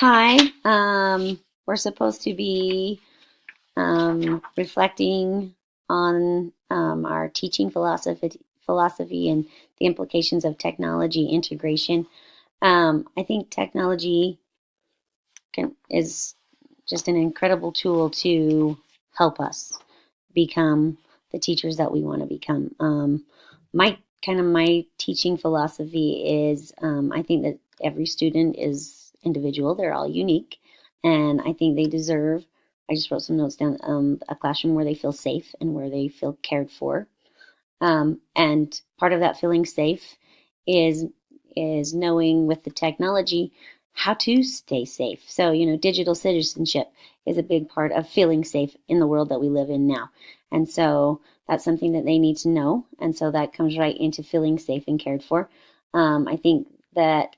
Hi. We're supposed to be reflecting on our teaching philosophy and the implications of technology integration. I think technology is just an incredible tool to help us become the teachers that we want to become. My teaching philosophy is I think that every student is individual. They're all unique, and I think they deserve. I just wrote some notes down. A classroom where they feel safe and where they feel cared for. And part of that feeling safe is knowing with the technology how to stay safe. So, digital citizenship is a big part of feeling safe in the world that we live in now. And so that's something that they need to know. And so that comes right into feeling safe and cared for. I think that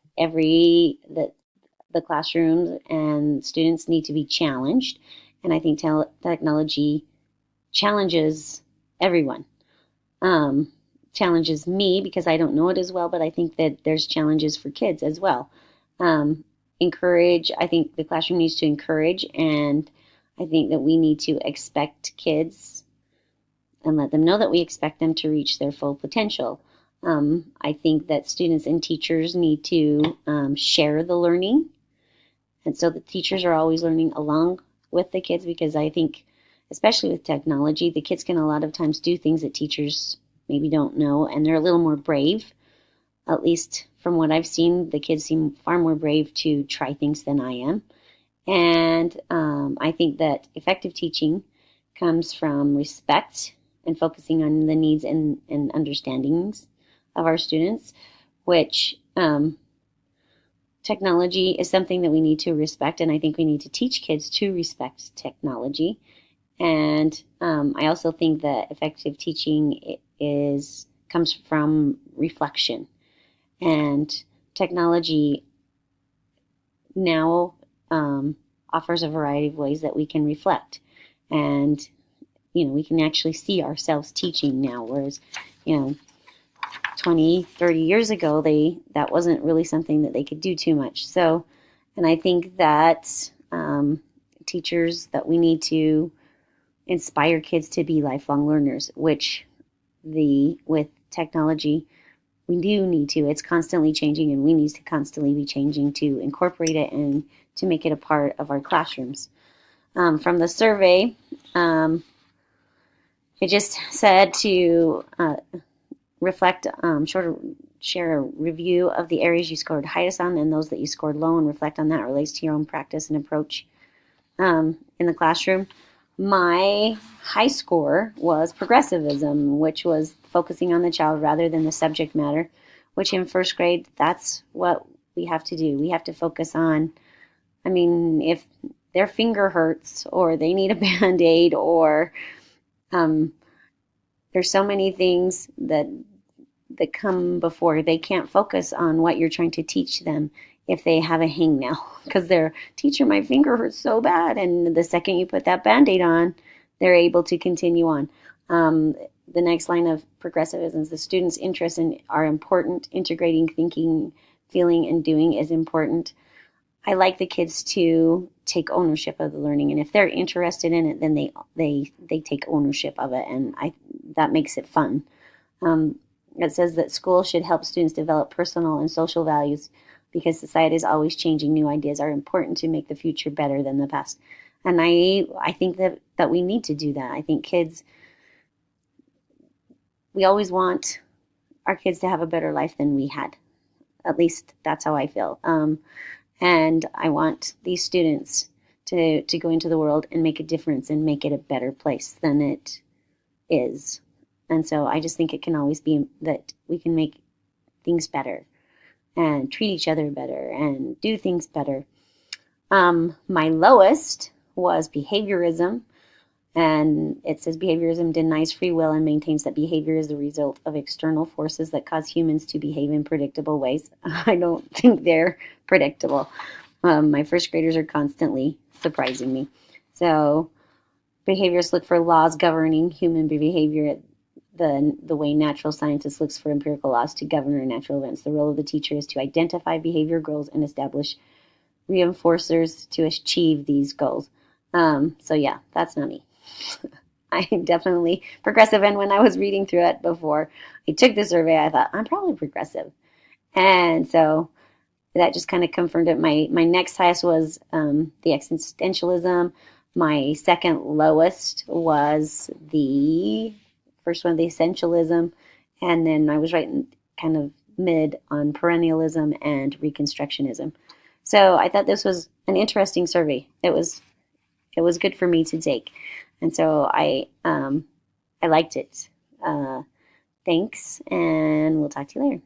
the classrooms and students need to be challenged. And I think technology challenges everyone. Challenges me because I don't know it as well, but I think that there's challenges for kids as well. I think the classroom needs to encourage, and I think that we need to expect kids and let them know that we expect them to reach their full potential. I think that students and teachers need to share the learning, and so the teachers are always learning along with the kids, because I think, especially with technology, the kids can a lot of times do things that teachers maybe don't know, and they're a little more brave. At least from what I've seen, the kids seem far more brave to try things than I am. And I think that effective teaching comes from respect and focusing on the needs and understandings of our students, which technology is something that we need to respect, and I think we need to teach kids to respect technology. And I also think that effective teaching comes from reflection. And technology now offers a variety of ways that we can reflect. And, we can actually see ourselves teaching now, whereas, 20, 30 years ago, that wasn't really something that they could do too much. So, and I think that teachers, that we need to inspire kids to be lifelong learners, which with technology, we do need to. It's constantly changing, and we need to constantly be changing to incorporate it and to make it a part of our classrooms. From the survey, it just said to share a review of the areas you scored highest on and those that you scored low, and reflect on that relates to your own practice and approach in the classroom. My high score was progressivism, which was focusing on the child rather than the subject matter, which in first grade, that's what we have to do. We have to focus on, if their finger hurts or they need a Band-Aid, or there's so many things that come before. They can't focus on what you're trying to teach them if they have a hangnail, because their teacher, my finger hurts so bad. And the second you put that Band-Aid on, they're able to continue on. The next line of progressivism is the students' interests are important. Integrating thinking, feeling, and doing is important. I like the kids to take ownership of the learning, and if they're interested in it, then they take ownership of it, and that makes it fun. It says that school should help students develop personal and social values, because society is always changing. New ideas are important to make the future better than the past. And I think that we need to do that. I think we always want our kids to have a better life than we had. At least that's how I feel. And I want these students to go into the world and make a difference and make it a better place than it is. And so I just think it can always be that we can make things better and treat each other better and do things better. My lowest was behaviorism, and it says behaviorism denies free will and maintains that behavior is the result of external forces that cause humans to behave in predictable ways. I don't think they're predictable. My first graders are constantly surprising me. So behaviorists look for laws governing human behavior the way natural scientists looks for empirical laws to govern our natural events. The role of the teacher is to identify behavior goals and establish reinforcers to achieve these goals. So yeah, that's not me. I'm definitely progressive. And when I was reading through it before I took the survey, I thought I'm probably progressive. And so that just kind of confirmed it. My next highest was the existentialism. My second lowest was the first one, the essentialism, and then I was right in kind of mid on perennialism and reconstructionism. So I thought this was an interesting survey. It was good for me to take, and so I liked it. Thanks, and we'll talk to you later.